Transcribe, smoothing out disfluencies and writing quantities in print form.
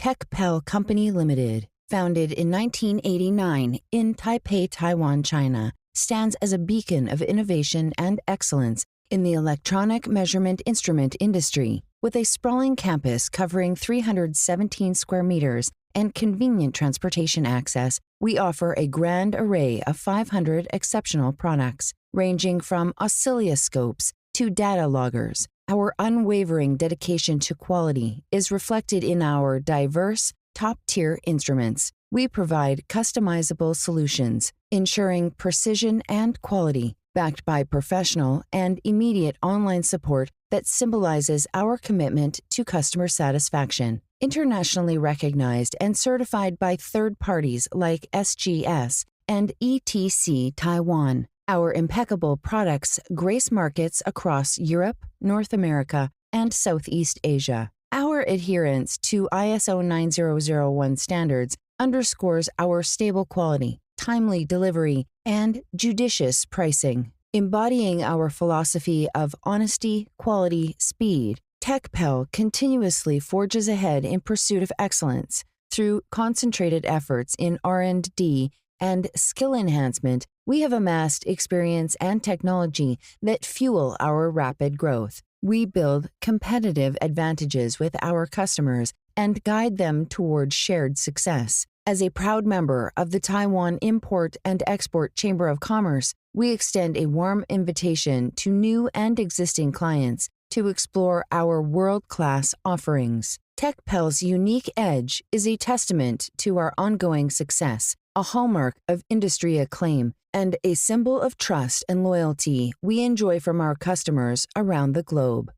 Tecpel Company Limited, founded in 1989 in Taipei, Taiwan, China, stands as a beacon of innovation and excellence in the electronic measurement instrument industry. With a sprawling campus covering 317 square meters and convenient transportation access, we offer a grand array of 500 exceptional products, ranging from oscilloscopes to data loggers. Our unwavering dedication to quality is reflected in our diverse, top-tier instruments. We provide customizable solutions, ensuring precision and quality, backed by professional and immediate online support that symbolizes our commitment to customer satisfaction. Internationally recognized and certified by third parties like SGS and ETC Taiwan, our impeccable products grace markets across Europe, North America, and Southeast Asia. Our adherence to ISO 9001 standards underscores our stable quality, timely delivery, and judicious pricing. Embodying our philosophy of honesty, quality, speed, Tecpel continuously forges ahead in pursuit of excellence. Through concentrated efforts in R&D and skill enhancement, we have amassed experience and technology that fuel our rapid growth. We build competitive advantages with our customers and guide them toward shared success. As a proud member of the Taiwan Import and Export Chamber of Commerce, we extend a warm invitation to new and existing clients to explore our world-class offerings. Tecpel's unique edge is a testament to our ongoing success, a hallmark of industry acclaim, and a symbol of trust and loyalty we enjoy from our customers around the globe.